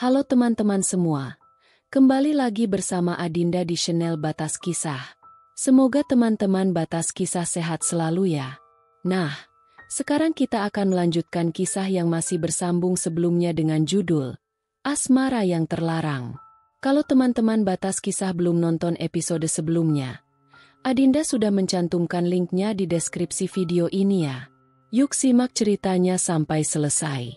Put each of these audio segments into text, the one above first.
Halo teman-teman semua, kembali lagi bersama Adinda di channel Batas Kisah. Semoga teman-teman Batas Kisah sehat selalu ya. Nah, sekarang kita akan melanjutkan kisah yang masih bersambung sebelumnya dengan judul Asmara yang Terlarang. Kalau teman-teman Batas Kisah belum nonton episode sebelumnya, Adinda sudah mencantumkan linknya di deskripsi video ini ya. Yuk simak ceritanya sampai selesai.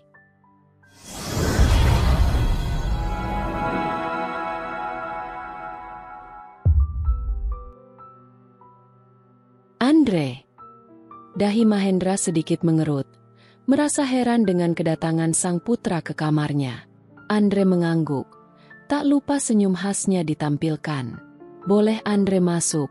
Andre. Dahi Mahendra sedikit mengerut, merasa heran dengan kedatangan sang putra ke kamarnya. Andre mengangguk, tak lupa senyum khasnya ditampilkan. Boleh Andre masuk?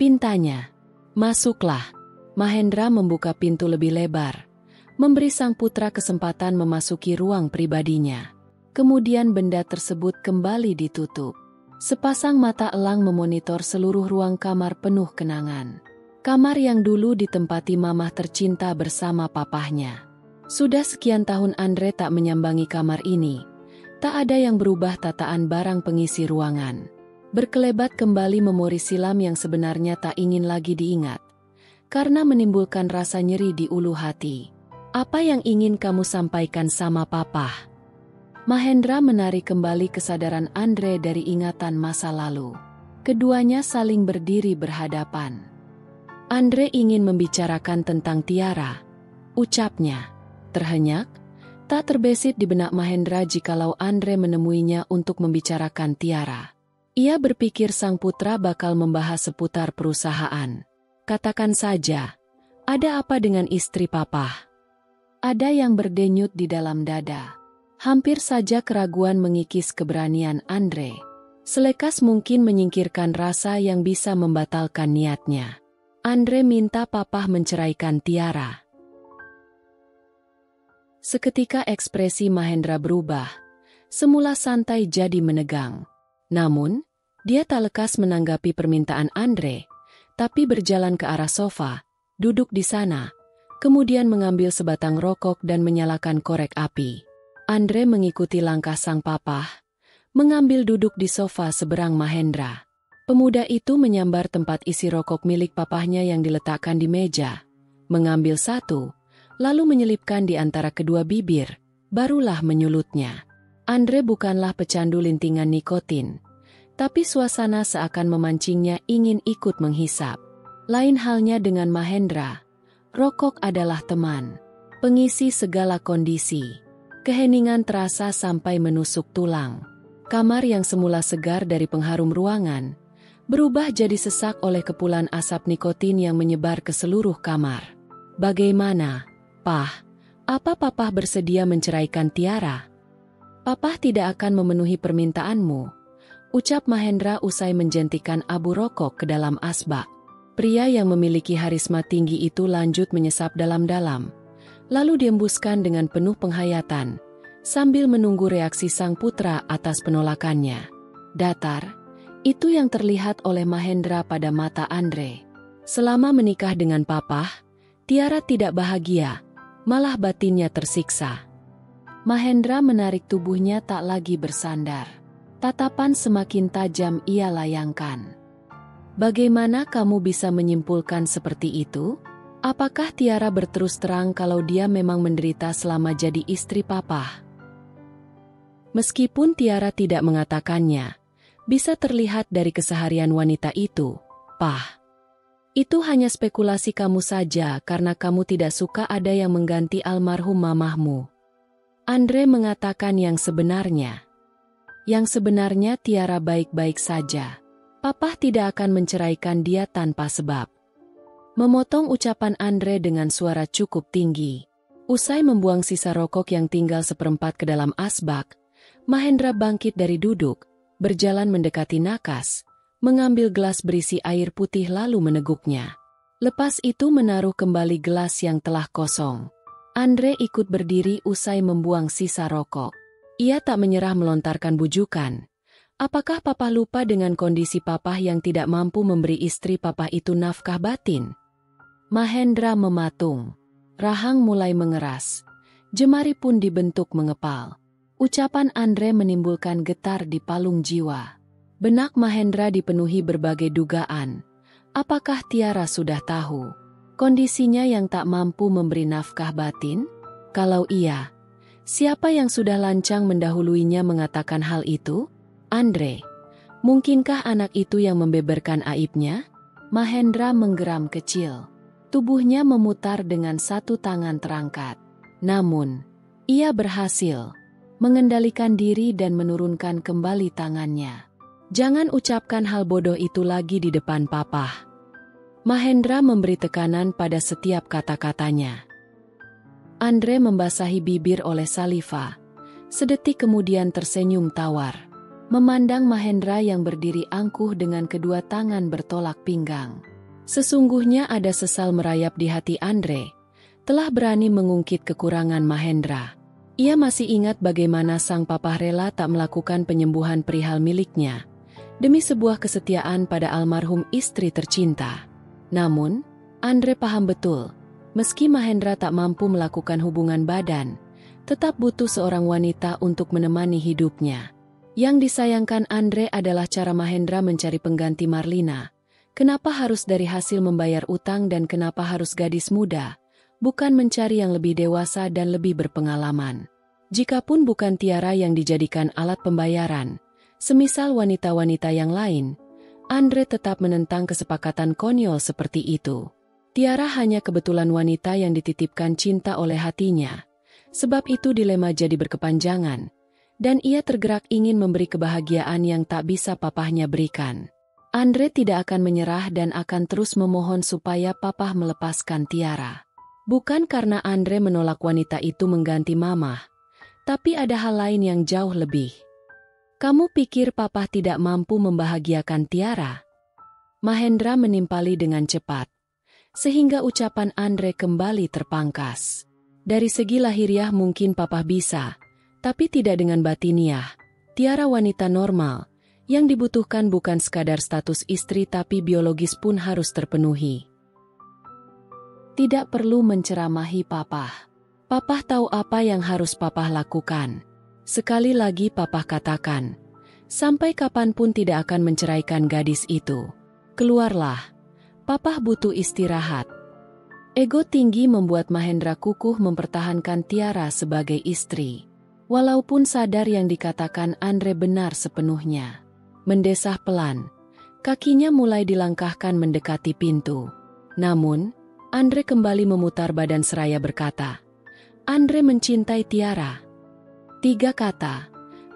Pintanya. Masuklah. Mahendra membuka pintu lebih lebar, memberi sang putra kesempatan memasuki ruang pribadinya. Kemudian benda tersebut kembali ditutup. Sepasang mata elang memonitor seluruh ruang kamar penuh kenangan. Kamar yang dulu ditempati mamah tercinta bersama papahnya. Sudah sekian tahun Andre tak menyambangi kamar ini. Tak ada yang berubah tataan barang pengisi ruangan. Berkelebat kembali memori silam yang sebenarnya tak ingin lagi diingat. Karena menimbulkan rasa nyeri di ulu hati. Apa yang ingin kamu sampaikan sama papa? Mahendra menarik kembali kesadaran Andre dari ingatan masa lalu. Keduanya saling berdiri berhadapan. Andre ingin membicarakan tentang Tiara, ucapnya. Terhenyak, tak terbesit di benak Mahendra jikalau Andre menemuinya untuk membicarakan Tiara. Ia berpikir sang putra bakal membahas seputar perusahaan. Katakan saja, ada apa dengan istri papa? Ada yang berdenyut di dalam dada. Hampir saja keraguan mengikis keberanian Andre. Selekas mungkin menyingkirkan rasa yang bisa membatalkan niatnya. Andre minta papa menceraikan Tiara. Seketika ekspresi Mahendra berubah. Semula santai jadi menegang. Namun, dia tak lekas menanggapi permintaan Andre. Tapi berjalan ke arah sofa, duduk di sana, kemudian mengambil sebatang rokok dan menyalakan korek api. Andre mengikuti langkah sang papa, mengambil duduk di sofa seberang Mahendra. Pemuda itu menyambar tempat isi rokok milik papahnya yang diletakkan di meja, mengambil satu, lalu menyelipkan di antara kedua bibir, barulah menyulutnya. Andre bukanlah pecandu lintingan nikotin. Tapi suasana seakan memancingnya ingin ikut menghisap. Lain halnya dengan Mahendra. Rokok adalah teman, pengisi segala kondisi. Keheningan terasa sampai menusuk tulang. Kamar yang semula segar dari pengharum ruangan, berubah jadi sesak oleh kepulan asap nikotin yang menyebar ke seluruh kamar. Bagaimana, Pah? Apa Papa bersedia menceraikan Tiara? Papa tidak akan memenuhi permintaanmu, ucap Mahendra usai menjentikan abu rokok ke dalam asbak. Pria yang memiliki harisma tinggi itu lanjut menyesap dalam-dalam, lalu diembuskan dengan penuh penghayatan, sambil menunggu reaksi sang putra atas penolakannya. Datar, itu yang terlihat oleh Mahendra pada mata Andre. Selama menikah dengan papa, Tiara tidak bahagia, malah batinnya tersiksa. Mahendra menarik tubuhnya tak lagi bersandar. Tatapan semakin tajam ia layangkan. Bagaimana kamu bisa menyimpulkan seperti itu? Apakah Tiara berterus terang kalau dia memang menderita selama jadi istri papa? Meskipun Tiara tidak mengatakannya, bisa terlihat dari keseharian wanita itu, Pah. Itu hanya spekulasi kamu saja karena kamu tidak suka ada yang mengganti almarhum mamahmu. Andre mengatakan yang sebenarnya. Yang sebenarnya Tiara baik-baik saja. Papa tidak akan menceraikan dia tanpa sebab. Memotong ucapan Andre dengan suara cukup tinggi. Usai membuang sisa rokok yang tinggal seperempat ke dalam asbak, Mahendra bangkit dari duduk, berjalan mendekati nakas, mengambil gelas berisi air putih lalu meneguknya. Lepas itu menaruh kembali gelas yang telah kosong. Andre ikut berdiri usai membuang sisa rokok. Ia tak menyerah melontarkan bujukan. Apakah papa lupa dengan kondisi papa yang tidak mampu memberi istri papa itu nafkah batin? Mahendra mematung. Rahang mulai mengeras. Jemari pun dibentuk mengepal. Ucapan Andre menimbulkan getar di palung jiwa. Benak Mahendra dipenuhi berbagai dugaan. Apakah Tiara sudah tahu kondisinya yang tak mampu memberi nafkah batin? Kalau iya, siapa yang sudah lancang mendahuluinya mengatakan hal itu? Andre. Mungkinkah anak itu yang membeberkan aibnya? Mahendra menggeram kecil. Tubuhnya memutar dengan satu tangan terangkat. Namun, ia berhasil mengendalikan diri dan menurunkan kembali tangannya. Jangan ucapkan hal bodoh itu lagi di depan papa. Mahendra memberi tekanan pada setiap kata-katanya. Andre membasahi bibir oleh saliva. Sedetik kemudian tersenyum tawar. Memandang Mahendra yang berdiri angkuh dengan kedua tangan bertolak pinggang. Sesungguhnya ada sesal merayap di hati Andre. Telah berani mengungkit kekurangan Mahendra. Ia masih ingat bagaimana sang papa rela tak melakukan penyembuhan perihal miliknya, demi sebuah kesetiaan pada almarhum istri tercinta. Namun, Andre paham betul, meski Mahendra tak mampu melakukan hubungan badan, tetap butuh seorang wanita untuk menemani hidupnya. Yang disayangkan Andre adalah cara Mahendra mencari pengganti Marlina. Kenapa harus dari hasil membayar utang dan kenapa harus gadis muda? Bukan mencari yang lebih dewasa dan lebih berpengalaman. Jikapun bukan Tiara yang dijadikan alat pembayaran, semisal wanita-wanita yang lain, Andre tetap menentang kesepakatan konyol seperti itu. Tiara hanya kebetulan wanita yang dititipkan cinta oleh hatinya. Sebab itu dilema jadi berkepanjangan, dan ia tergerak ingin memberi kebahagiaan yang tak bisa papahnya berikan. Andre tidak akan menyerah dan akan terus memohon supaya papah melepaskan Tiara. Bukan karena Andre menolak wanita itu mengganti mamah, tapi ada hal lain yang jauh lebih. Kamu pikir papa tidak mampu membahagiakan Tiara? Mahendra menimpali dengan cepat, sehingga ucapan Andre kembali terpangkas. Dari segi lahiriah mungkin papa bisa, tapi tidak dengan batiniah. Tiara wanita normal, yang dibutuhkan bukan sekadar status istri tapi biologis pun harus terpenuhi. Tidak perlu menceramahi papa. Papa tahu apa yang harus papa lakukan. Sekali lagi papa katakan, sampai kapanpun tidak akan menceraikan gadis itu. Keluarlah. Papa butuh istirahat. Ego tinggi membuat Mahendra kukuh mempertahankan Tiara sebagai istri. Walaupun sadar yang dikatakan Andre benar sepenuhnya. Mendesah pelan, kakinya mulai dilangkahkan mendekati pintu. Namun, Andre kembali memutar badan seraya berkata, Andre mencintai Tiara. 3 kata,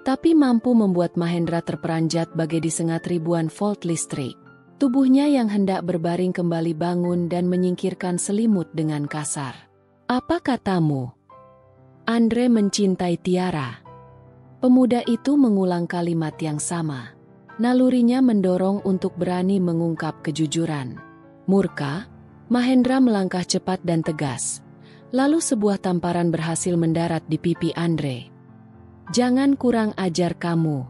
tapi mampu membuat Mahendra terperanjat bagai disengat ribuan volt listrik. Tubuhnya yang hendak berbaring kembali bangun dan menyingkirkan selimut dengan kasar. Apa katamu? Andre mencintai Tiara. Pemuda itu mengulang kalimat yang sama. Nalurinya mendorong untuk berani mengungkap kejujuran. Murka, Mahendra melangkah cepat dan tegas. Lalu sebuah tamparan berhasil mendarat di pipi Andre. Jangan kurang ajar kamu.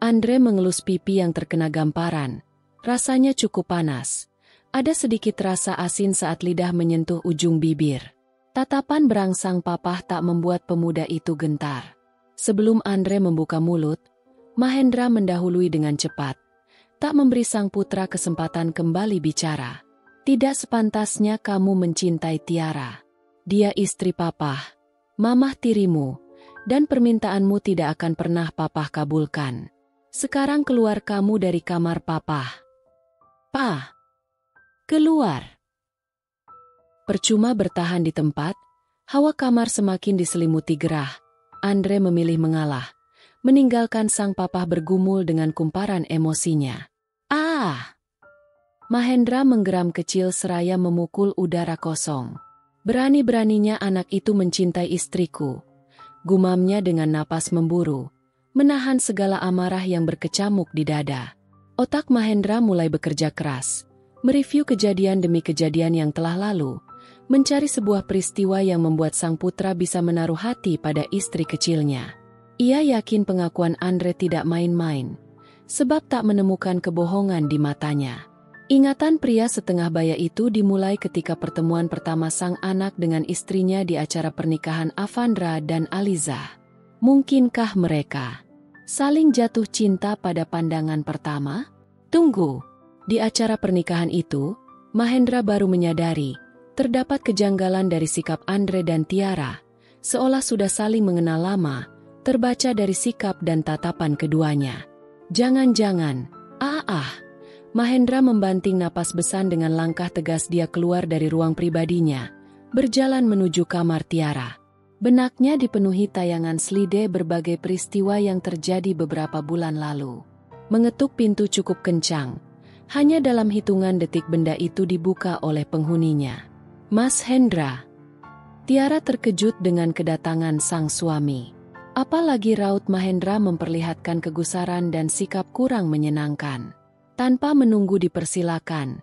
Andre mengelus pipi yang terkena gamparan. Rasanya cukup panas. Ada sedikit rasa asin saat lidah menyentuh ujung bibir. Tatapan berangsang papah tak membuat pemuda itu gentar. Sebelum Andre membuka mulut, Mahendra mendahului dengan cepat. Tak memberi sang putra kesempatan kembali bicara. Tidak sepantasnya kamu mencintai Tiara. Dia istri papah, mamah tirimu, dan permintaanmu tidak akan pernah papah kabulkan. Sekarang keluar kamu dari kamar papah. Pa! Keluar! Percuma bertahan di tempat, hawa kamar semakin diselimuti gerah. Andre memilih mengalah, meninggalkan sang papah bergumul dengan kumparan emosinya. Ah! Mahendra menggeram kecil seraya memukul udara kosong. Berani-beraninya anak itu mencintai istriku. Gumamnya dengan napas memburu, menahan segala amarah yang berkecamuk di dada. Otak Mahendra mulai bekerja keras, mereview kejadian demi kejadian yang telah lalu, mencari sebuah peristiwa yang membuat sang putra bisa menaruh hati pada istri kecilnya. Ia yakin pengakuan Andre tidak main-main, sebab tak menemukan kebohongan di matanya. Ingatan pria setengah baya itu dimulai ketika pertemuan pertama sang anak dengan istrinya di acara pernikahan Avandra dan Aliza. Mungkinkah mereka saling jatuh cinta pada pandangan pertama? Tunggu, di acara pernikahan itu, Mahendra baru menyadari terdapat kejanggalan dari sikap Andre dan Tiara, seolah sudah saling mengenal lama, terbaca dari sikap dan tatapan keduanya. Jangan-jangan, Mahendra membanting napas besan dengan langkah tegas dia keluar dari ruang pribadinya, berjalan menuju kamar Tiara. Benaknya dipenuhi tayangan slide berbagai peristiwa yang terjadi beberapa bulan lalu. Mengetuk pintu cukup kencang. Hanya dalam hitungan detik benda itu dibuka oleh penghuninya. Mas Hendra. Tiara terkejut dengan kedatangan sang suami. Apalagi raut Mahendra memperlihatkan kegusaran dan sikap kurang menyenangkan. Tanpa menunggu dipersilakan,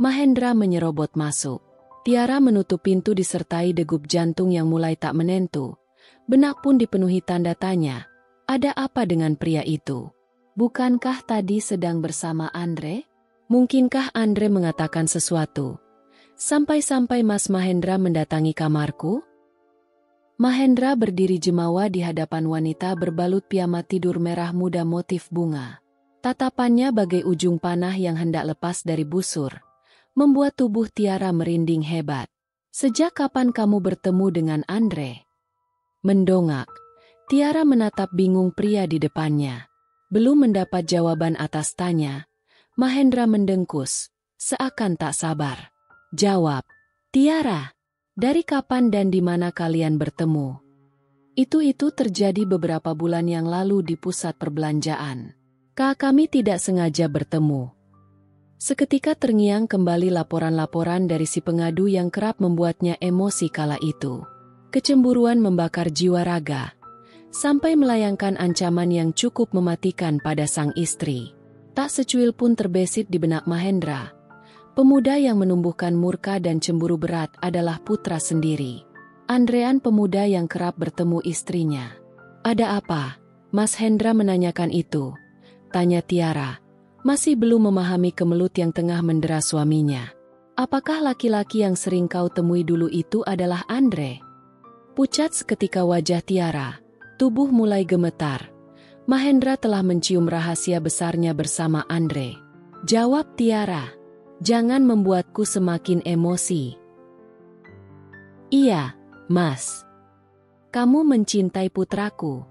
Mahendra menyerobot masuk. Tiara menutup pintu disertai degup jantung yang mulai tak menentu. Benak pun dipenuhi tanda tanya. Ada apa dengan pria itu? Bukankah tadi sedang bersama Andre? Mungkinkah Andre mengatakan sesuatu? Sampai-sampai Mas Mahendra mendatangi kamarku? Mahendra berdiri jemawa di hadapan wanita berbalut piyama tidur merah muda motif bunga. Tatapannya bagai ujung panah yang hendak lepas dari busur, membuat tubuh Tiara merinding hebat. Sejak kapan kamu bertemu dengan Andre? Mendongak, Tiara menatap bingung pria di depannya. Belum mendapat jawaban atas tanya, Mahendra mendengkus, seakan tak sabar. Jawab, Tiara, dari kapan dan di mana kalian bertemu? Itu terjadi beberapa bulan yang lalu di pusat perbelanjaan. Kami tidak sengaja bertemu. Seketika terngiang kembali laporan-laporan dari si pengadu yang kerap membuatnya emosi kala itu. Kecemburuan membakar jiwa raga, sampai melayangkan ancaman yang cukup mematikan pada sang istri. Tak secuil pun terbesit di benak Mahendra. Pemuda yang menumbuhkan murka dan cemburu berat adalah putra sendiri. Andrean, pemuda yang kerap bertemu istrinya. Ada apa? Mas Hendra menanyakan itu. Tanya Tiara. Masih belum memahami kemelut yang tengah mendera suaminya. Apakah laki-laki yang sering kau temui dulu itu adalah Andre? Pucat seketika wajah Tiara. Tubuh mulai gemetar. Mahendra telah mencium rahasia besarnya bersama Andre. Jawab Tiara. Jangan membuatku semakin emosi. Iya, Mas. Kamu mencintai putraku.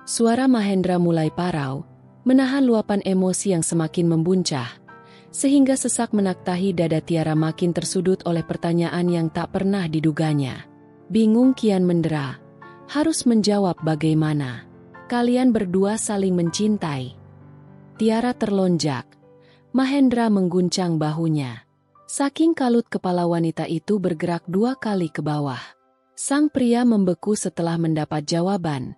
Suara Mahendra mulai parau, menahan luapan emosi yang semakin membuncah, sehingga sesak menaktahi dada Tiara makin tersudut oleh pertanyaan yang tak pernah diduganya. Bingung kian mendera, harus menjawab bagaimana. Kalian berdua saling mencintai. Tiara terlonjak, Mahendra mengguncang bahunya. Saking kalut kepala wanita itu bergerak 2 kali ke bawah. Sang pria membeku setelah mendapat jawaban,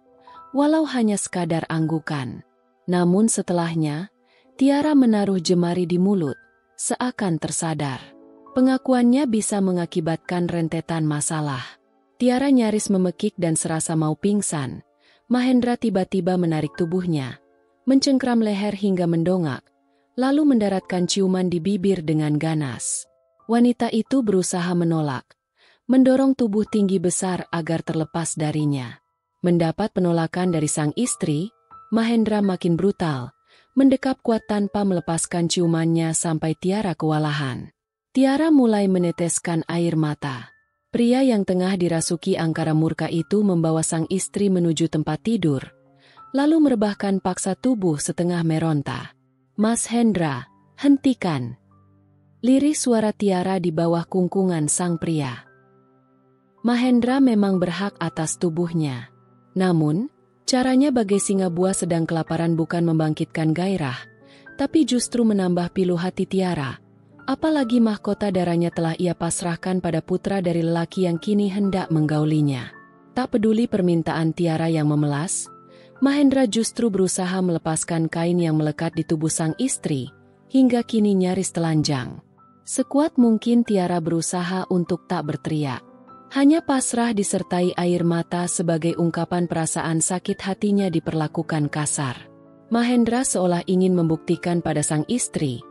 walau hanya sekadar anggukan. Namun setelahnya, Tiara menaruh jemari di mulut, seakan tersadar. Pengakuannya bisa mengakibatkan rentetan masalah. Tiara nyaris memekik dan serasa mau pingsan. Mahendra tiba-tiba menarik tubuhnya, mencengkram leher hingga mendongak, lalu mendaratkan ciuman di bibir dengan ganas. Wanita itu berusaha menolak, mendorong tubuh tinggi besar agar terlepas darinya. Mendapat penolakan dari sang istri, Mahendra makin brutal, mendekap kuat tanpa melepaskan ciumannya sampai Tiara kewalahan. Tiara mulai meneteskan air mata. Pria yang tengah dirasuki angkara murka itu membawa sang istri menuju tempat tidur, lalu merebahkan paksa tubuh setengah meronta. Mas Hendra, hentikan. Lirih suara Tiara di bawah kungkungan sang pria. Mahendra memang berhak atas tubuhnya. Namun, caranya bagai singa buah sedang kelaparan bukan membangkitkan gairah, tapi justru menambah pilu hati Tiara. Apalagi mahkota darahnya telah ia pasrahkan pada putra dari lelaki yang kini hendak menggaulinya. Tak peduli permintaan Tiara yang memelas, Mahendra justru berusaha melepaskan kain yang melekat di tubuh sang istri, hingga kini nyaris telanjang. Sekuat mungkin Tiara berusaha untuk tak berteriak. Hanya pasrah disertai air mata sebagai ungkapan perasaan sakit hatinya diperlakukan kasar. Mahendra seolah ingin membuktikan pada sang istri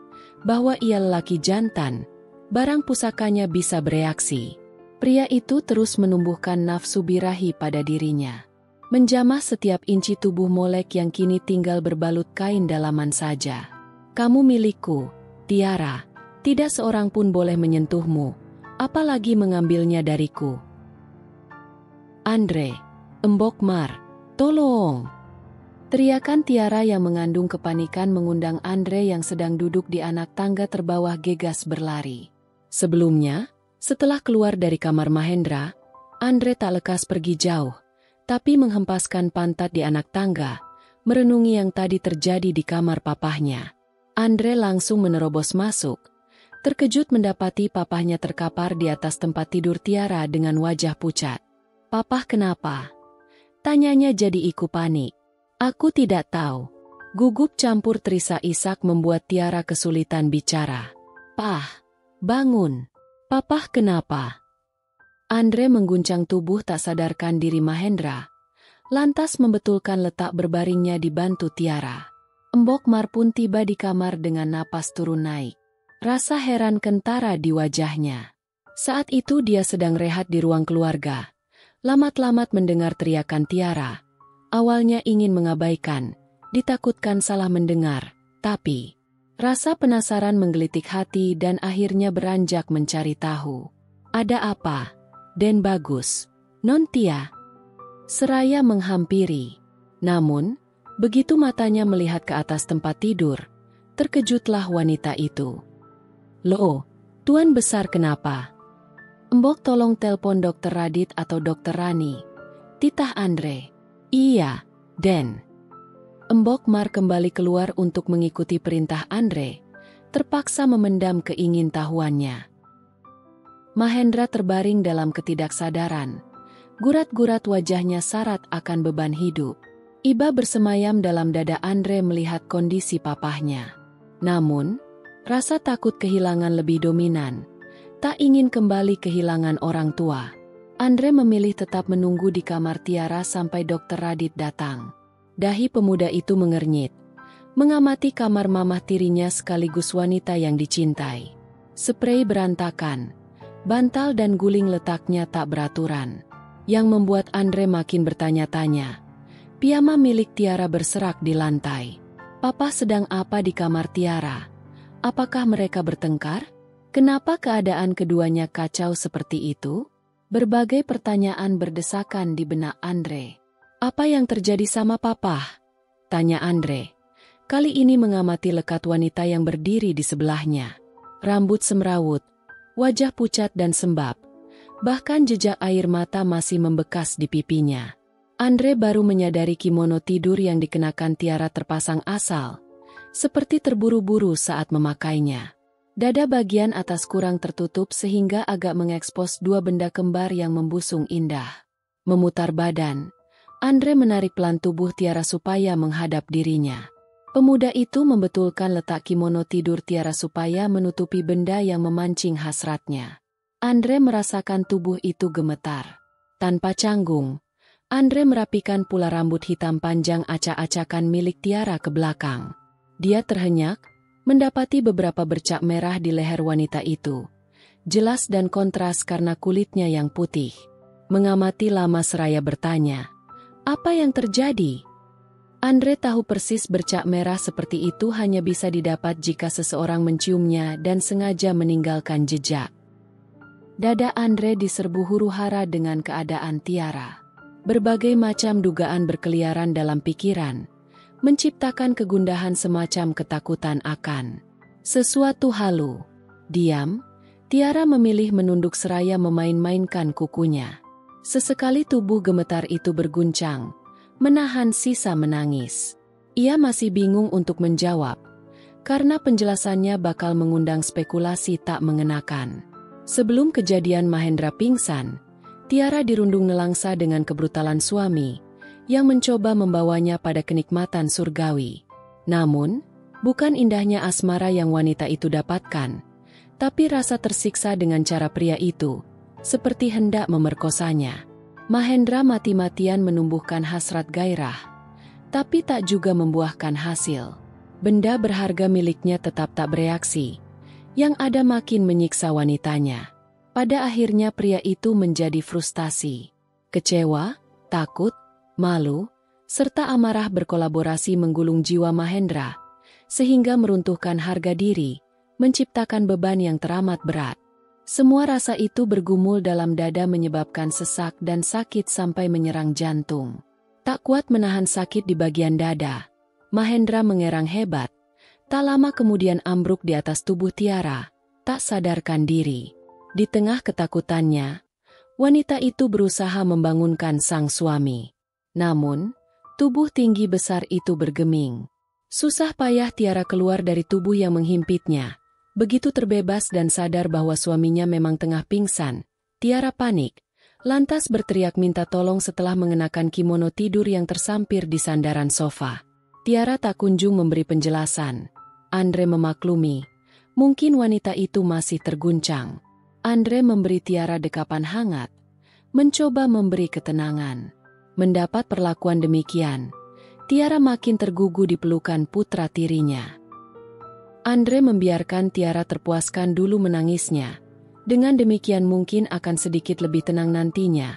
bahwa ia lelaki jantan, barang pusakanya bisa bereaksi. Pria itu terus menumbuhkan nafsu birahi pada dirinya. menjamah setiap inci tubuh Molek yang kini tinggal berbalut kain dalaman saja. Kamu milikku, Tiara. Tidak seorang pun boleh menyentuhmu, apalagi mengambilnya dariku. Andre, Embok Mar, tolong! Teriakan Tiara yang mengandung kepanikan mengundang Andre yang sedang duduk di anak tangga terbawah gegas berlari. Sebelumnya, setelah keluar dari kamar Mahendra, Andre tak lekas pergi jauh, tapi menghempaskan pantat di anak tangga, merenungi yang tadi terjadi di kamar papahnya. Andre langsung menerobos masuk, terkejut mendapati papahnya terkapar di atas tempat tidur Tiara dengan wajah pucat. "Papah kenapa?" tanyanya jadi ikut panik. "Aku tidak tahu." Gugup campur Trisa Ishak membuat Tiara kesulitan bicara. "Pah, bangun. Papah kenapa?" Andre mengguncang tubuh tak sadarkan diri Mahendra, lantas membetulkan letak berbaringnya dibantu Tiara. Embok Mar pun tiba di kamar dengan napas turun naik. Rasa heran kentara di wajahnya. Saat itu dia sedang rehat di ruang keluarga. Lamat-lamat mendengar teriakan Tiara. Awalnya ingin mengabaikan, ditakutkan salah mendengar, tapi rasa penasaran menggelitik hati dan akhirnya beranjak mencari tahu. "Ada apa, Den Bagus, Non Tia?" Seraya menghampiri. Namun, begitu matanya melihat ke atas tempat tidur, terkejutlah wanita itu. "Loh, Tuan Besar kenapa?" "Embok tolong telpon Dokter Radit atau Dokter Rani," titah Andre. "Iya, Den." Embok Mar kembali keluar untuk mengikuti perintah Andre, terpaksa memendam keingintahuannya. Mahendra terbaring dalam ketidaksadaran. Gurat-gurat wajahnya syarat akan beban hidup. Iba bersemayam dalam dada Andre melihat kondisi papahnya. Namun, rasa takut kehilangan lebih dominan. Tak ingin kembali kehilangan orang tua. Andre memilih tetap menunggu di kamar Tiara sampai Dokter Radit datang. Dahi pemuda itu mengernyit, mengamati kamar mamah tirinya sekaligus wanita yang dicintai. Sprei berantakan, bantal dan guling letaknya tak beraturan, yang membuat Andre makin bertanya-tanya. Piyama milik Tiara berserak di lantai. Papa sedang apa di kamar Tiara? Apakah mereka bertengkar? Kenapa keadaan keduanya kacau seperti itu? Berbagai pertanyaan berdesakan di benak Andre. "Apa yang terjadi sama Papa?" tanya Andre. Kali ini mengamati lekat wanita yang berdiri di sebelahnya. Rambut semrawut, wajah pucat dan sembab. Bahkan jejak air mata masih membekas di pipinya. Andre baru menyadari kimono tidur yang dikenakan Tiara terpasang asal, seperti terburu-buru saat memakainya. Dada bagian atas kurang tertutup sehingga agak mengekspos dua benda kembar yang membusung indah. Memutar badan, Andre menarik pelan tubuh Tiara supaya menghadap dirinya. Pemuda itu membetulkan letak kimono tidur Tiara supaya menutupi benda yang memancing hasratnya. Andre merasakan tubuh itu gemetar. Tanpa canggung, Andre merapikan pula rambut hitam panjang acak-acakan milik Tiara ke belakang. Dia terhenyak, mendapati beberapa bercak merah di leher wanita itu. Jelas dan kontras karena kulitnya yang putih. Mengamati lama seraya bertanya, "Apa yang terjadi?" Andre tahu persis bercak merah seperti itu hanya bisa didapat jika seseorang menciumnya dan sengaja meninggalkan jejak. Dada Andre diserbu huru-hara dengan keadaan Tiara. Berbagai macam dugaan berkeliaran dalam pikiran, menciptakan kegundahan semacam ketakutan akan sesuatu halu. Diam, Tiara memilih menunduk seraya memain-mainkan kukunya. Sesekali tubuh gemetar itu berguncang, menahan sisa menangis. Ia masih bingung untuk menjawab, karena penjelasannya bakal mengundang spekulasi tak mengenakan. Sebelum kejadian Mahendra pingsan, Tiara dirundung nelangsa dengan kebrutalan suami, yang mencoba membawanya pada kenikmatan surgawi. Namun, bukan indahnya asmara yang wanita itu dapatkan, tapi rasa tersiksa dengan cara pria itu, seperti hendak memerkosanya. Mahendra mati-matian menumbuhkan hasrat gairah, tapi tak juga membuahkan hasil. Benda berharga miliknya tetap tak bereaksi, yang ada makin menyiksa wanitanya. Pada akhirnya pria itu menjadi frustasi, kecewa, takut, malu, serta amarah berkolaborasi menggulung jiwa Mahendra, sehingga meruntuhkan harga diri, menciptakan beban yang teramat berat. Semua rasa itu bergumul dalam dada menyebabkan sesak dan sakit sampai menyerang jantung. Tak kuat menahan sakit di bagian dada, Mahendra mengerang hebat. Tak lama kemudian ambruk di atas tubuh Tiara, tak sadarkan diri. Di tengah ketakutannya, wanita itu berusaha membangunkan sang suami. Namun, tubuh tinggi besar itu bergeming. Susah payah Tiara keluar dari tubuh yang menghimpitnya. Begitu terbebas dan sadar bahwa suaminya memang tengah pingsan, Tiara panik, lantas berteriak minta tolong setelah mengenakan kimono tidur yang tersampir di sandaran sofa. Tiara tak kunjung memberi penjelasan. Andre memaklumi, mungkin wanita itu masih terguncang. Andre memberi Tiara dekapan hangat, mencoba memberi ketenangan. Mendapat perlakuan demikian, Tiara makin tergugu di pelukan putra tirinya. Andre membiarkan Tiara terpuaskan dulu menangisnya. Dengan demikian mungkin akan sedikit lebih tenang nantinya.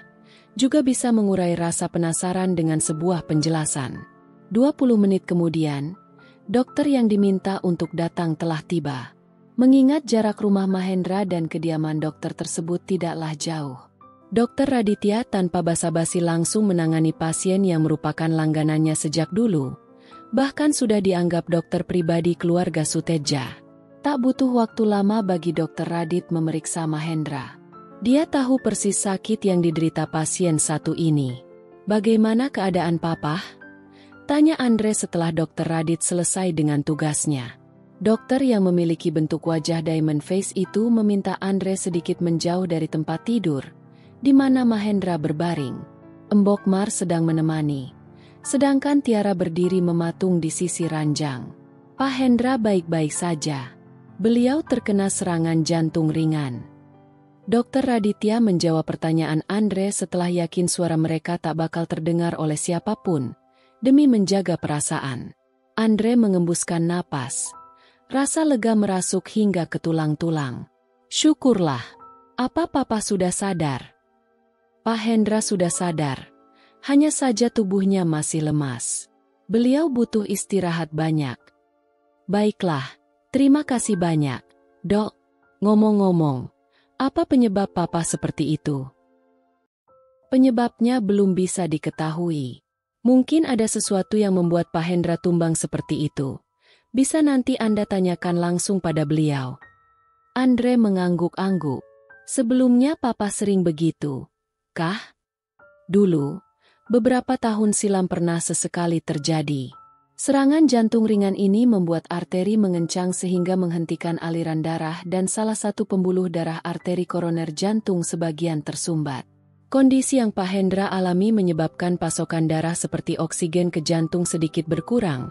Juga bisa mengurai rasa penasaran dengan sebuah penjelasan. 20 menit kemudian, dokter yang diminta untuk datang telah tiba. Mengingat jarak rumah Mahendra dan kediaman dokter tersebut tidaklah jauh, Dokter Raditya tanpa basa-basi langsung menangani pasien yang merupakan langganannya sejak dulu. Bahkan sudah dianggap dokter pribadi keluarga Suteja. Tak butuh waktu lama bagi dokter Radit memeriksa Mahendra. Dia tahu persis sakit yang diderita pasien satu ini. Bagaimana keadaan papa? Tanya Andre setelah dokter Radit selesai dengan tugasnya. Dokter yang memiliki bentuk wajah diamond face itu meminta Andre sedikit menjauh dari tempat tidur, di mana Mahendra berbaring. Embok Mar sedang menemani. Sedangkan Tiara berdiri mematung di sisi ranjang. Pak Hendra baik-baik saja. Beliau terkena serangan jantung ringan. Dokter Raditya menjawab pertanyaan Andre setelah yakin suara mereka tak bakal terdengar oleh siapapun, demi menjaga perasaan. Andre mengembuskan napas. Rasa lega merasuk hingga ke tulang-tulang. Syukurlah. Apa papa sudah sadar? Pak Hendra sudah sadar. Hanya saja tubuhnya masih lemas. Beliau butuh istirahat banyak. Baiklah, terima kasih banyak, Dok. Ngomong-ngomong, apa penyebab papa seperti itu? Penyebabnya belum bisa diketahui. Mungkin ada sesuatu yang membuat Pak Hendra tumbang seperti itu. Bisa nanti Anda tanyakan langsung pada beliau. Andre mengangguk-angguk. Sebelumnya papa sering begitu, kah? Dulu, beberapa tahun silam pernah sesekali terjadi. Serangan jantung ringan ini membuat arteri mengencang sehingga menghentikan aliran darah dan salah satu pembuluh darah arteri koroner jantung sebagian tersumbat. Kondisi yang Pak Hendra alami menyebabkan pasokan darah seperti oksigen ke jantung sedikit berkurang,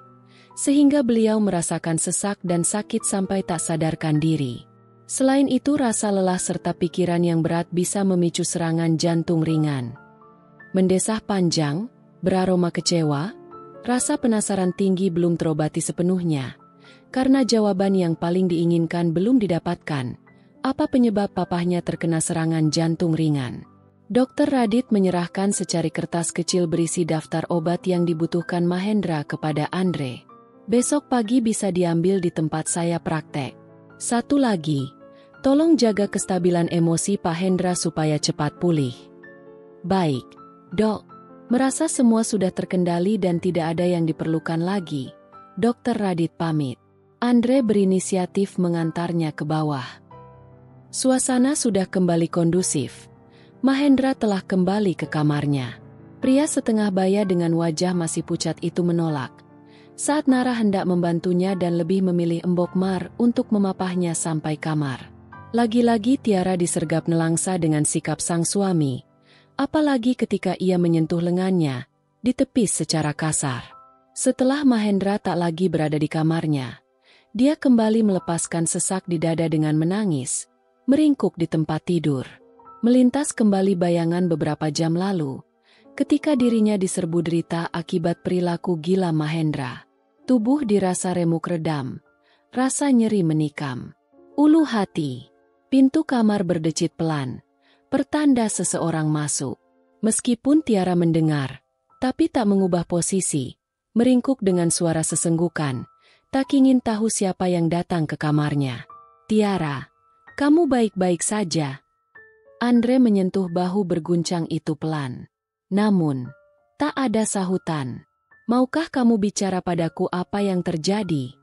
sehingga beliau merasakan sesak dan sakit sampai tak sadarkan diri. Selain itu rasa lelah serta pikiran yang berat bisa memicu serangan jantung ringan. Mendesah panjang, beraroma kecewa, rasa penasaran tinggi belum terobati sepenuhnya. Karena jawaban yang paling diinginkan belum didapatkan, apa penyebab papahnya terkena serangan jantung ringan? Dokter Radit menyerahkan secari kertas kecil berisi daftar obat yang dibutuhkan Mahendra kepada Andre. Besok pagi bisa diambil di tempat saya praktek. Satu lagi, tolong jaga kestabilan emosi Pak Hendra supaya cepat pulih. Baik. Dok, merasa semua sudah terkendali dan tidak ada yang diperlukan lagi. Dokter Radit pamit. Andre berinisiatif mengantarnya ke bawah. Suasana sudah kembali kondusif. Mahendra telah kembali ke kamarnya. Pria setengah baya dengan wajah masih pucat itu menolak. Saat Nara hendak membantunya dan lebih memilih Embok Mar untuk memapahnya sampai kamar. Lagi-lagi Tiara disergap nelangsa dengan sikap sang suami. Apalagi ketika ia menyentuh lengannya, ditepis secara kasar. Setelah Mahendra tak lagi berada di kamarnya, dia kembali melepaskan sesak di dada dengan menangis, meringkuk di tempat tidur. Melintas kembali bayangan beberapa jam lalu, ketika dirinya diserbu derita akibat perilaku gila Mahendra. Tubuh dirasa remuk redam, rasa nyeri menikam. Ulu hati, pintu kamar berdecit pelan. Pertanda seseorang masuk. Meskipun Tiara mendengar, tapi tak mengubah posisi, meringkuk dengan suara sesenggukan, tak ingin tahu siapa yang datang ke kamarnya. "Tiara, kamu baik-baik saja?" Andre menyentuh bahu berguncang itu pelan. Namun, tak ada sahutan. "Maukah kamu bicara padaku apa yang terjadi?"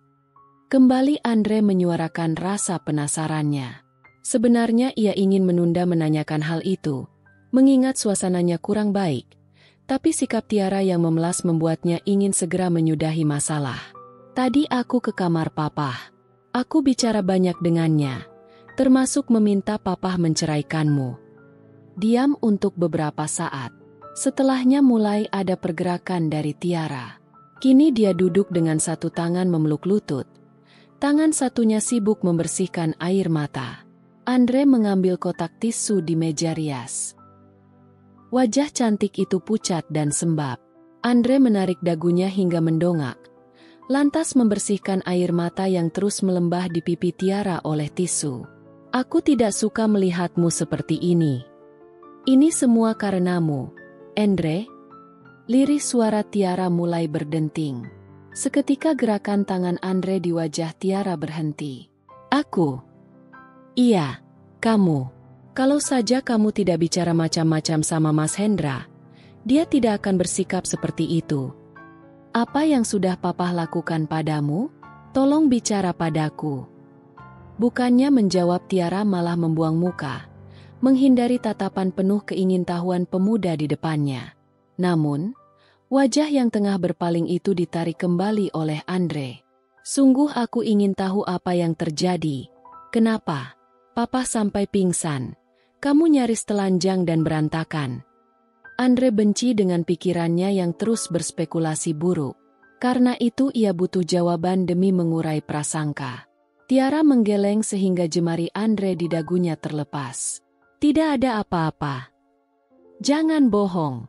Kembali Andre menyuarakan rasa penasarannya. Sebenarnya ia ingin menunda menanyakan hal itu, mengingat suasananya kurang baik. Tapi sikap Tiara yang memelas membuatnya ingin segera menyudahi masalah. "Tadi aku ke kamar papa. Aku bicara banyak dengannya, termasuk meminta papa menceraikanmu." Diam untuk beberapa saat. Setelahnya mulai ada pergerakan dari Tiara. Kini dia duduk dengan satu tangan memeluk lutut. Tangan satunya sibuk membersihkan air mata. Andre mengambil kotak tisu di meja rias. Wajah cantik itu pucat dan sembab. Andre menarik dagunya hingga mendongak, lantas membersihkan air mata yang terus melembah di pipi Tiara oleh tisu. "Aku tidak suka melihatmu seperti ini. Ini semua karenamu, Andre." Lirih suara Tiara mulai berdenting. Seketika gerakan tangan Andre di wajah Tiara berhenti. "Aku?" "Iya, kamu. Kalau saja kamu tidak bicara macam-macam sama Mas Hendra, dia tidak akan bersikap seperti itu. Apa yang sudah papa lakukan padamu? Tolong bicara padaku." Bukannya menjawab, Tiara malah membuang muka, menghindari tatapan penuh keingintahuan pemuda di depannya. Namun, wajah yang tengah berpaling itu ditarik kembali oleh Andre. "Sungguh aku ingin tahu apa yang terjadi. Kenapa papa sampai pingsan? Kamu nyaris telanjang dan berantakan." Andre benci dengan pikirannya yang terus berspekulasi buruk. Karena itu ia butuh jawaban demi mengurai prasangka. Tiara menggeleng sehingga jemari Andre di dagunya terlepas. "Tidak ada apa-apa. Jangan bohong."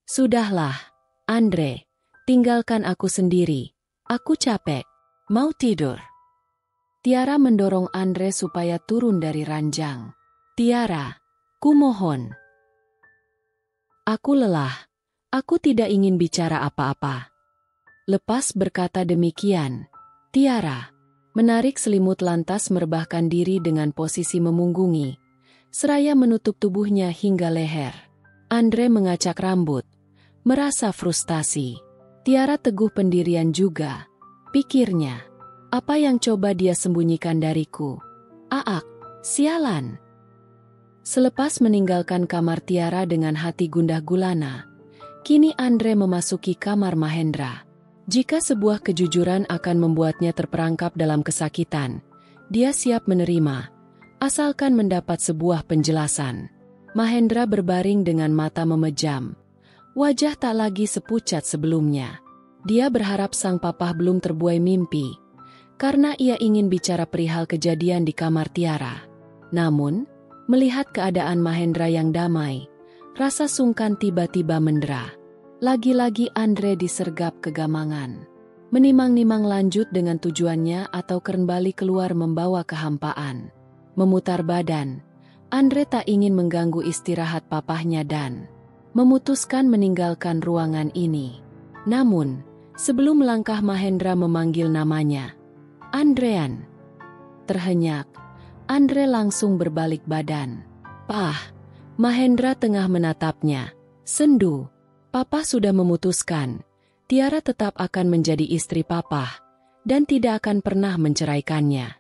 "Sudahlah, Andre. Tinggalkan aku sendiri. Aku capek. Mau tidur." Tiara mendorong Andre supaya turun dari ranjang. "Tiara, kumohon. Aku lelah. Aku tidak ingin bicara apa-apa." Lepas berkata demikian, Tiara menarik selimut lantas merebahkan diri dengan posisi memunggungi, seraya menutup tubuhnya hingga leher. Andre mengacak rambut, merasa frustasi. Tiara teguh pendirian juga, pikirnya. Apa yang coba dia sembunyikan dariku? Aak, sialan. Selepas meninggalkan kamar Tiara dengan hati gundah gulana, kini Andre memasuki kamar Mahendra. Jika sebuah kejujuran akan membuatnya terperangkap dalam kesakitan, dia siap menerima, asalkan mendapat sebuah penjelasan. Mahendra berbaring dengan mata memejam. Wajah tak lagi sepucat sebelumnya. Dia berharap sang papa belum terbuai mimpi, karena ia ingin bicara perihal kejadian di kamar Tiara. Namun, melihat keadaan Mahendra yang damai, rasa sungkan tiba-tiba mendera. Lagi-lagi Andre disergap kegamangan. Menimang-nimang lanjut dengan tujuannya atau kembali keluar membawa kehampaan. Memutar badan, Andre tak ingin mengganggu istirahat papahnya dan memutuskan meninggalkan ruangan ini. Namun, sebelum melangkah Mahendra memanggil namanya, "Andrean." Terhenyak, Andre langsung berbalik badan. "Pah." Mahendra tengah menatapnya. "Sendu. Papa sudah memutuskan, Tiara tetap akan menjadi istri papa, dan tidak akan pernah menceraikannya."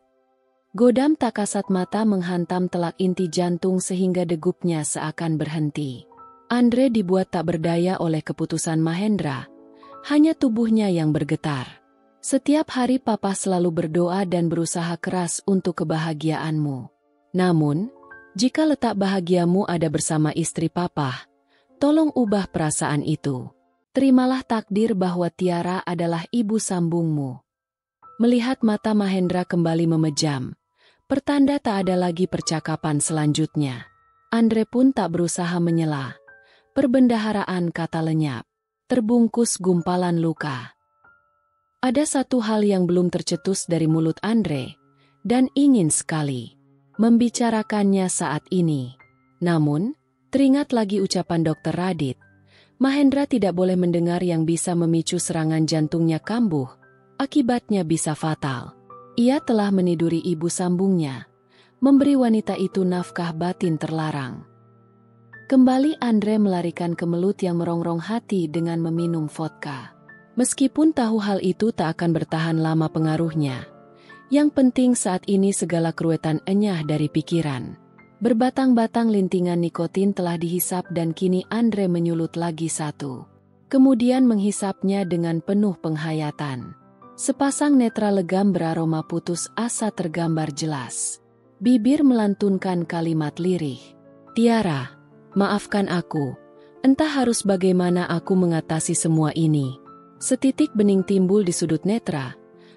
Godam tak kasat mata menghantam telak inti jantung sehingga degupnya seakan berhenti. Andre dibuat tak berdaya oleh keputusan Mahendra, hanya tubuhnya yang bergetar. "Setiap hari papa selalu berdoa dan berusaha keras untuk kebahagiaanmu. Namun, jika letak bahagiamu ada bersama istri papa, tolong ubah perasaan itu. Terimalah takdir bahwa Tiara adalah ibu sambungmu." Melihat mata Mahendra kembali memejam, pertanda tak ada lagi percakapan selanjutnya. Andre pun tak berusaha menyela. Perbendaharaan kata lenyap, terbungkus gumpalan luka. Ada satu hal yang belum tercetus dari mulut Andre, dan ingin sekali membicarakannya saat ini. Namun, teringat lagi ucapan Dr. Radit, Mahendra tidak boleh mendengar yang bisa memicu serangan jantungnya kambuh, akibatnya bisa fatal. Ia telah meniduri ibu sambungnya, memberi wanita itu nafkah batin terlarang. Kembali Andre melarikan kemelut yang merongrong hati dengan meminum vodka. Meskipun tahu hal itu tak akan bertahan lama pengaruhnya. Yang penting saat ini segala keruwetan enyah dari pikiran. Berbatang-batang lintingan nikotin telah dihisap dan kini Andre menyulut lagi satu. Kemudian menghisapnya dengan penuh penghayatan. Sepasang netra legam beraroma putus asa tergambar jelas. Bibir melantunkan kalimat lirih. Tiara, maafkan aku. Entah harus bagaimana aku mengatasi semua ini. Setitik bening timbul di sudut netra.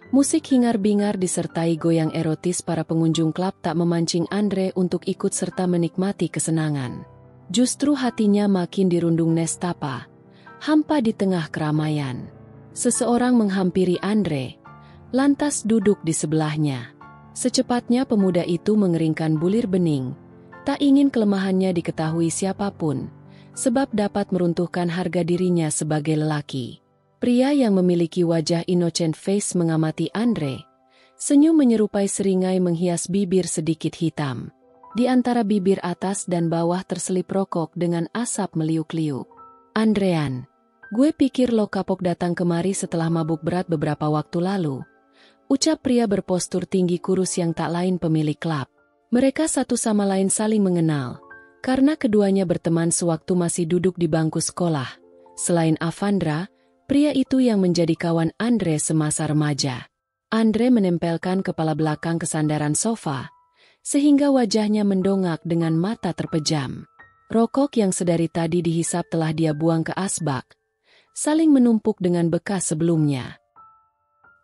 Musik hingar-bingar disertai goyang erotis para pengunjung klub tak memancing Andre untuk ikut serta menikmati kesenangan. Justru hatinya makin dirundung nestapa. Hampa di tengah keramaian. Seseorang menghampiri Andre, lantas duduk di sebelahnya. Secepatnya pemuda itu mengeringkan bulir bening. Tak ingin kelemahannya diketahui siapapun, sebab dapat meruntuhkan harga dirinya sebagai lelaki. Pria yang memiliki wajah innocent face mengamati Andre. Senyum menyerupai seringai menghias bibir sedikit hitam. Di antara bibir atas dan bawah terselip rokok dengan asap meliuk-liuk. Andrean, gue pikir lo kapok datang kemari setelah mabuk berat beberapa waktu lalu. Ucap pria berpostur tinggi kurus yang tak lain pemilik klub. Mereka satu sama lain saling mengenal, karena keduanya berteman sewaktu masih duduk di bangku sekolah. Selain Avandra, pria itu yang menjadi kawan Andre semasa remaja. Andre menempelkan kepala belakang ke sandaran sofa, sehingga wajahnya mendongak dengan mata terpejam. Rokok yang sedari tadi dihisap telah dia buang ke asbak, saling menumpuk dengan bekas sebelumnya.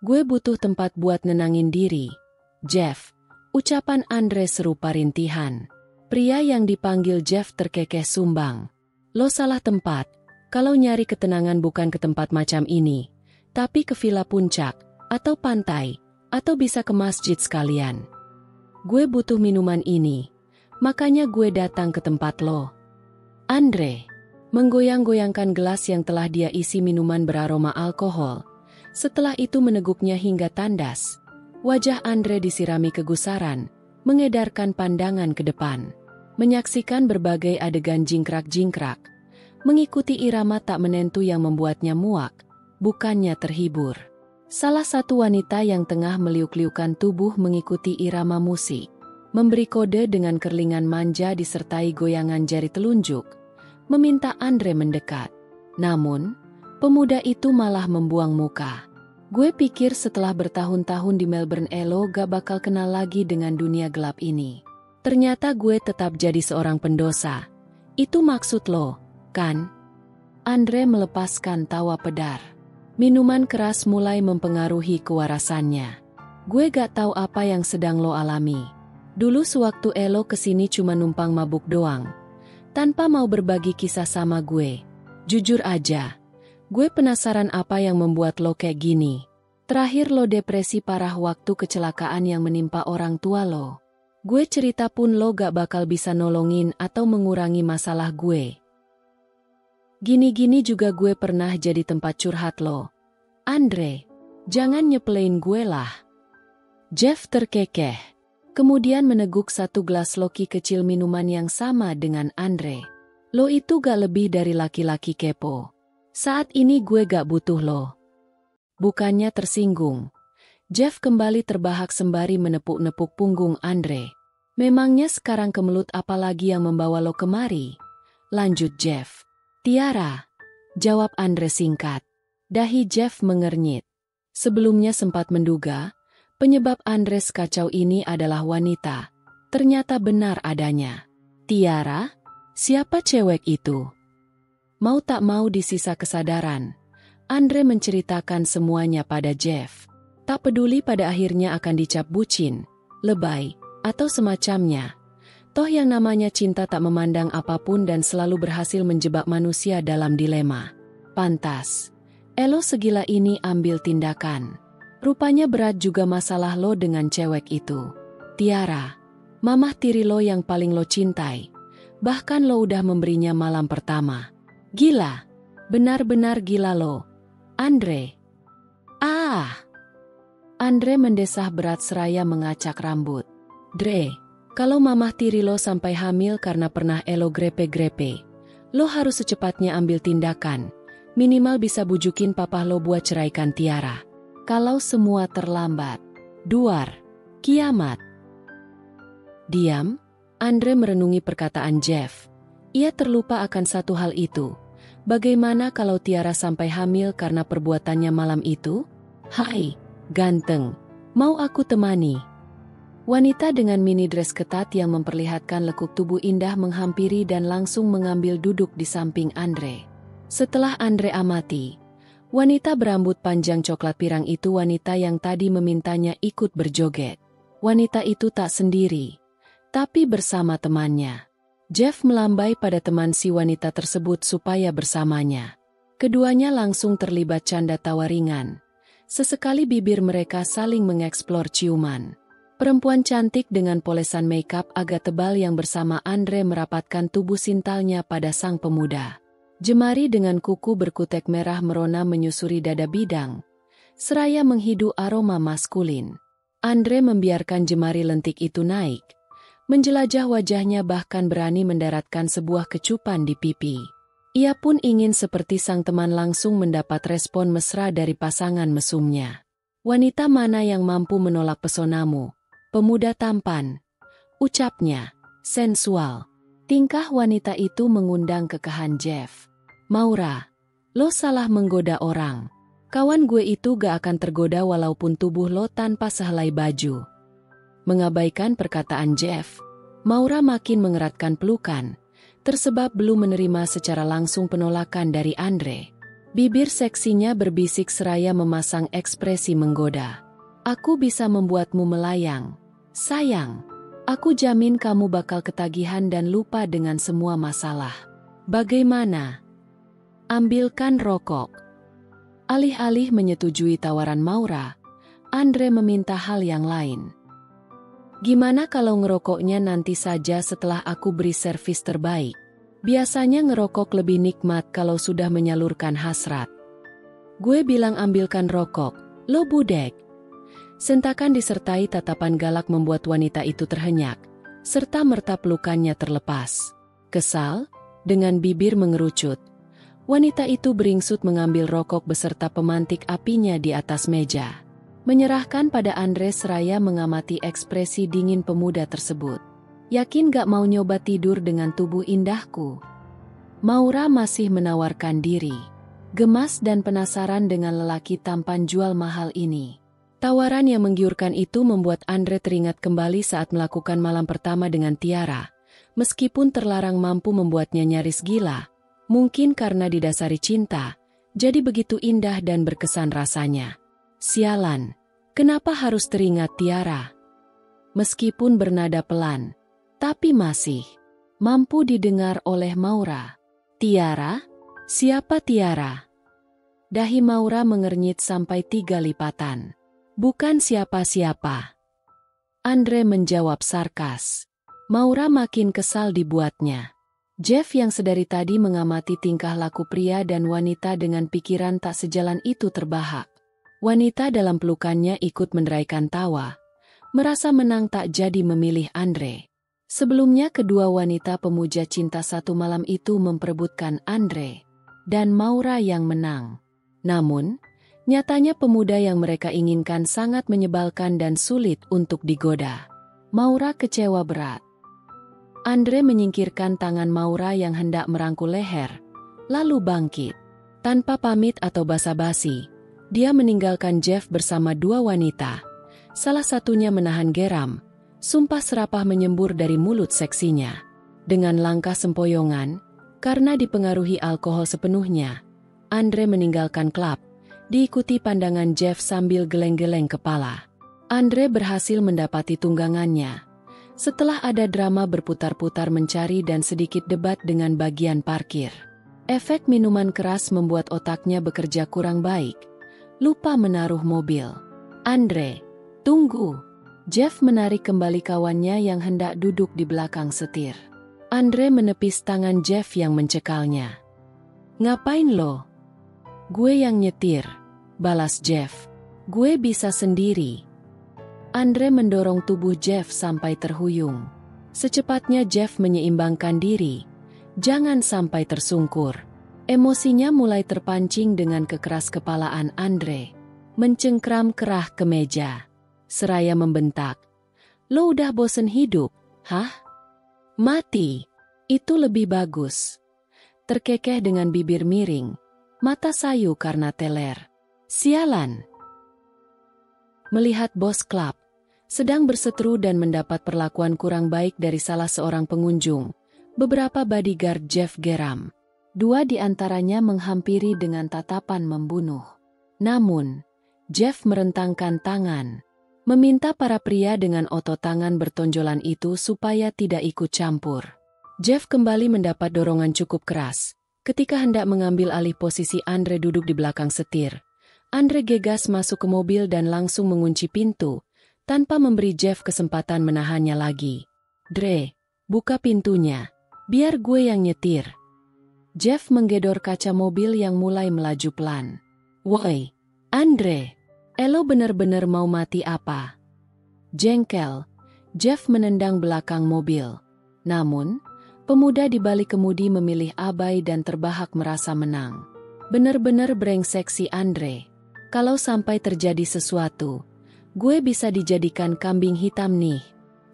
Gue butuh tempat buat nenangin diri, Jeff. Ucapan Andre serupa rintihan. Pria yang dipanggil Jeff terkekeh sumbang. Lo salah tempat. Kalau nyari ketenangan bukan ke tempat macam ini, tapi ke villa puncak, atau pantai, atau bisa ke masjid sekalian. Gue butuh minuman ini, makanya gue datang ke tempat lo. Andre menggoyang-goyangkan gelas yang telah dia isi minuman beraroma alkohol. Setelah itu meneguknya hingga tandas. Wajah Andre disirami kegusaran, mengedarkan pandangan ke depan. Menyaksikan berbagai adegan jingkrak-jingkrak. Mengikuti irama tak menentu yang membuatnya muak, bukannya terhibur. Salah satu wanita yang tengah meliuk-liukan tubuh mengikuti irama musik. Memberi kode dengan kerlingan manja disertai goyangan jari telunjuk. Meminta Andre mendekat. Namun, pemuda itu malah membuang muka. Gue pikir setelah bertahun-tahun di Melbourne Elo gak bakal kenal lagi dengan dunia gelap ini. Ternyata gue tetap jadi seorang pendosa. Itu maksud lo, kan? Andre melepaskan tawa pedar. Minuman keras mulai mempengaruhi kewarasannya. Gue gak tahu apa yang sedang lo alami. Dulu sewaktu Elo kesini cuma numpang mabuk doang. Tanpa mau berbagi kisah sama gue. Jujur aja, gue penasaran apa yang membuat lo kayak gini. Terakhir lo depresi parah waktu kecelakaan yang menimpa orang tua lo. Gue cerita pun lo gak bakal bisa nolongin atau mengurangi masalah gue. Gini-gini juga gue pernah jadi tempat curhat lo. Andre, jangan nyepelein gue lah. Jeff terkekeh. Kemudian meneguk satu gelas loki kecil minuman yang sama dengan Andre. Lo itu gak lebih dari laki-laki kepo. Saat ini gue gak butuh lo. Bukannya tersinggung. Jeff kembali terbahak sembari menepuk-nepuk punggung Andre. Memangnya sekarang kemelut apa lagi yang membawa lo kemari? Lanjut Jeff. Tiara, jawab Andre singkat. Dahi Jeff mengernyit. Sebelumnya sempat menduga, penyebab Andres kacau ini adalah wanita. Ternyata benar adanya. Tiara? Siapa cewek itu? Mau tak mau di sisa kesadaran, Andre menceritakan semuanya pada Jeff. Tak peduli pada akhirnya akan dicap bucin, lebay, atau semacamnya. Toh yang namanya cinta tak memandang apapun dan selalu berhasil menjebak manusia dalam dilema. Pantas. Elo segila ini ambil tindakan. Rupanya berat juga masalah lo dengan cewek itu. Tiara, mamah tiri lo yang paling lo cintai. Bahkan lo udah memberinya malam pertama. Gila, Benar-benar gila lo, Andre. Ah! Andre mendesah berat seraya mengacak rambut. Dre, kalau mamah tiri lo sampai hamil karena pernah elo grepe-grepe, lo harus secepatnya ambil tindakan. Minimal bisa bujukin papa lo buat ceraikan Tiara. Kalau semua terlambat, duar, kiamat. Diam, Andre merenungi perkataan Jeff. Ia terlupa akan satu hal itu. Bagaimana kalau Tiara sampai hamil karena perbuatannya malam itu? Hai, ganteng, mau aku temani? Wanita dengan mini dress ketat yang memperlihatkan lekuk tubuh indah menghampiri dan langsung mengambil duduk di samping Andre. Setelah Andre amati, wanita berambut panjang coklat pirang itu wanita yang tadi memintanya ikut berjoget. Wanita itu tak sendiri, tapi bersama temannya. Jeff melambai pada teman si wanita tersebut supaya bersamanya. Keduanya langsung terlibat canda tawa ringan. Sesekali bibir mereka saling mengeksplor ciuman. Perempuan cantik dengan polesan makeup agak tebal yang bersama Andre merapatkan tubuh sintalnya pada sang pemuda. Jemari dengan kuku berkutek merah merona menyusuri dada bidang, seraya menghidu aroma maskulin. Andre membiarkan jemari lentik itu naik. Menjelajah wajahnya bahkan berani mendaratkan sebuah kecupan di pipi. Ia pun ingin seperti sang teman langsung mendapat respon mesra dari pasangan mesumnya. Wanita mana yang mampu menolak pesonamu? Pemuda tampan. Ucapnya, sensual. Tingkah wanita itu mengundang kekahan Jeff. Maura, lo salah menggoda orang. Kawan gue itu gak akan tergoda walaupun tubuh lo tanpa sehelai baju. Mengabaikan perkataan Jeff, Maura makin mengeratkan pelukan, tersebab belum menerima secara langsung penolakan dari Andre. Bibir seksinya berbisik seraya memasang ekspresi menggoda. Aku bisa membuatmu melayang. Sayang, aku jamin kamu bakal ketagihan dan lupa dengan semua masalah. Bagaimana? Ambilkan rokok. Alih-alih menyetujui tawaran Maura, Andre meminta hal yang lain. Gimana kalau ngerokoknya nanti saja setelah aku beri servis terbaik? Biasanya ngerokok lebih nikmat kalau sudah menyalurkan hasrat. Gue bilang ambilkan rokok, lo budek. Sentakan disertai tatapan galak membuat wanita itu terhenyak, serta merta pelukannya terlepas. Kesal, dengan bibir mengerucut, wanita itu beringsut mengambil rokok beserta pemantik apinya di atas meja. Menyerahkan pada Andre seraya mengamati ekspresi dingin pemuda tersebut. Yakin gak mau nyoba tidur dengan tubuh indahku? Maura masih menawarkan diri. Gemas dan penasaran dengan lelaki tampan jual mahal ini. Tawaran yang menggiurkan itu membuat Andre teringat kembali saat melakukan malam pertama dengan Tiara. Meskipun terlarang mampu membuatnya nyaris gila, mungkin karena didasari cinta, jadi begitu indah dan berkesan rasanya. Sialan, kenapa harus teringat Tiara? Meskipun bernada pelan, tapi masih mampu didengar oleh Maura. Tiara? Siapa Tiara? Dahi Maura mengernyit sampai 3 lipatan. Bukan siapa-siapa. Andre menjawab sarkas. Maura makin kesal dibuatnya. Jeff yang sedari tadi mengamati tingkah laku pria dan wanita dengan pikiran tak sejalan itu terbahak. Wanita dalam pelukannya ikut menderaikan tawa, merasa menang tak jadi memilih Andre. Sebelumnya kedua wanita pemuja cinta satu malam itu memperebutkan Andre dan Maura yang menang. Namun, nyatanya pemuda yang mereka inginkan sangat menyebalkan dan sulit untuk digoda. Maura kecewa berat. Andre menyingkirkan tangan Maura yang hendak merangkul leher, lalu bangkit. Tanpa pamit atau basa-basi, dia meninggalkan Jeff bersama 2 wanita. Salah satunya menahan geram, sumpah serapah menyembur dari mulut seksinya. Dengan langkah sempoyongan, karena dipengaruhi alkohol sepenuhnya, Andre meninggalkan klub, diikuti pandangan Jeff sambil geleng-geleng kepala. Andre berhasil mendapati tunggangannya. Setelah ada drama berputar-putar mencari dan sedikit debat dengan bagian parkir. Efek minuman keras membuat otaknya bekerja kurang baik. Lupa menaruh mobil. Andre, tunggu. Jeff menarik kembali kawannya yang hendak duduk di belakang setir. Andre menepis tangan Jeff yang mencekalnya. Ngapain lo? Gue yang nyetir, balas Jeff. Gue bisa sendiri. Andre mendorong tubuh Jeff sampai terhuyung. Secepatnya Jeff menyeimbangkan diri. Jangan sampai tersungkur. Emosinya mulai terpancing dengan kekeras-kepalaan Andre. Mencengkram kerah ke meja. Seraya membentak. Lo udah bosen hidup, hah? Mati. Itu lebih bagus. Terkekeh dengan bibir miring. Mata sayu karena teler. Sialan. Melihat bos klub sedang berseteru dan mendapat perlakuan kurang baik dari salah seorang pengunjung, beberapa bodyguard Jeff geram. 2 di antaranya menghampiri dengan tatapan membunuh. Namun, Jeff merentangkan tangan, meminta para pria dengan otot tangan bertonjolan itu supaya tidak ikut campur. Jeff kembali mendapat dorongan cukup keras. Ketika hendak mengambil alih posisi Andre duduk di belakang setir, Andre gegas masuk ke mobil dan langsung mengunci pintu, tanpa memberi Jeff kesempatan menahannya lagi. Dre, buka pintunya, biar gue yang nyetir. Jeff menggedor kaca mobil yang mulai melaju pelan. Woi, Andre, elo bener-bener mau mati apa? Jengkel, Jeff menendang belakang mobil. Namun, pemuda di balik kemudi memilih abai dan terbahak merasa menang. Bener-bener brengsek si Andre. Kalau sampai terjadi sesuatu, gue bisa dijadikan kambing hitam nih.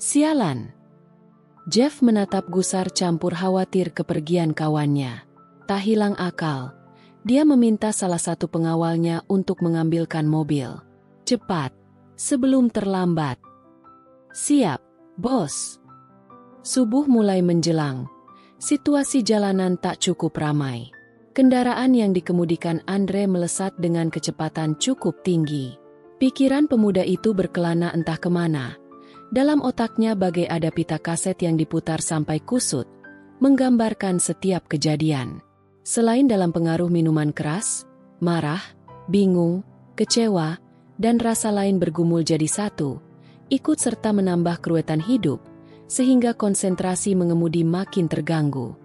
Sialan. Jeff menatap gusar campur khawatir kepergian kawannya. Tak hilang akal, dia meminta salah satu pengawalnya untuk mengambilkan mobil. Cepat, sebelum terlambat. Siap, bos. Subuh mulai menjelang. Situasi jalanan tak cukup ramai. Kendaraan yang dikemudikan Andre melesat dengan kecepatan cukup tinggi. Pikiran pemuda itu berkelana entah kemana. Dalam otaknya bagai ada pita kaset yang diputar sampai kusut, menggambarkan setiap kejadian. Selain dalam pengaruh minuman keras, marah, bingung, kecewa, dan rasa lain bergumul jadi satu, ikut serta menambah keruwetan hidup, sehingga konsentrasi mengemudi makin terganggu.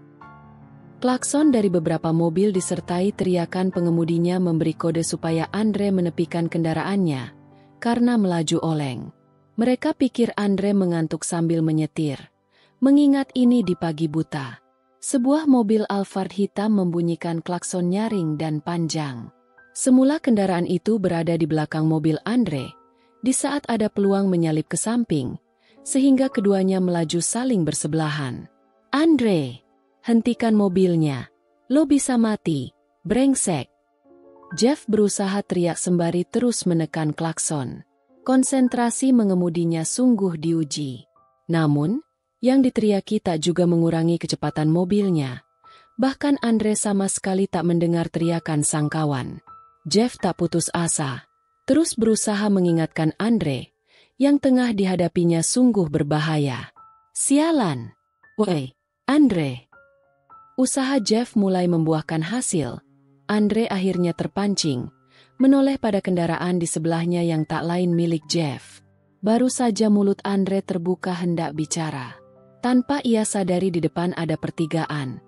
Klakson dari beberapa mobil disertai teriakan pengemudinya memberi kode supaya Andre menepikan kendaraannya, karena melaju oleng. Mereka pikir Andre mengantuk sambil menyetir, mengingat ini di pagi buta. Sebuah mobil Alphard hitam membunyikan klakson nyaring dan panjang. Semula kendaraan itu berada di belakang mobil Andre, di saat ada peluang menyalip ke samping, sehingga keduanya melaju saling bersebelahan. Andre, hentikan mobilnya. Lo bisa mati, brengsek. Jeff berusaha teriak sembari terus menekan klakson. Konsentrasi mengemudinya sungguh diuji. Namun, yang diteriaki tak juga mengurangi kecepatan mobilnya. Bahkan Andre sama sekali tak mendengar teriakan sang kawan. Jeff tak putus asa, terus berusaha mengingatkan Andre, yang tengah dihadapinya sungguh berbahaya. Sialan. Woi, Andre. Usaha Jeff mulai membuahkan hasil. Andre akhirnya terpancing, menoleh pada kendaraan di sebelahnya yang tak lain milik Jeff. Baru saja mulut Andre terbuka hendak bicara. Tanpa ia sadari di depan ada pertigaan.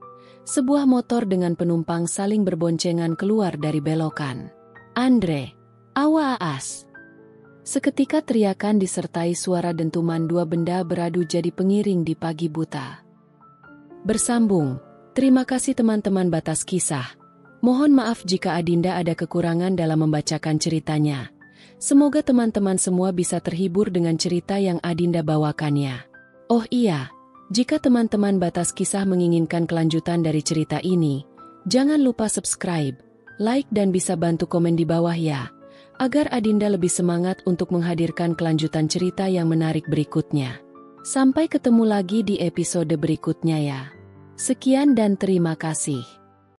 Sebuah motor dengan penumpang saling berboncengan keluar dari belokan. Andre, awas! Seketika teriakan disertai suara dentuman 2 benda beradu jadi pengiring di pagi buta. Bersambung, terima kasih teman-teman Batas Kisah. Mohon maaf jika Adinda ada kekurangan dalam membacakan ceritanya. Semoga teman-teman semua bisa terhibur dengan cerita yang Adinda bawakannya. Oh iya, jika teman-teman Batas Kisah menginginkan kelanjutan dari cerita ini, jangan lupa subscribe, like dan bisa bantu komen di bawah ya, agar Adinda lebih semangat untuk menghadirkan kelanjutan cerita yang menarik berikutnya. Sampai ketemu lagi di episode berikutnya ya. Sekian dan terima kasih.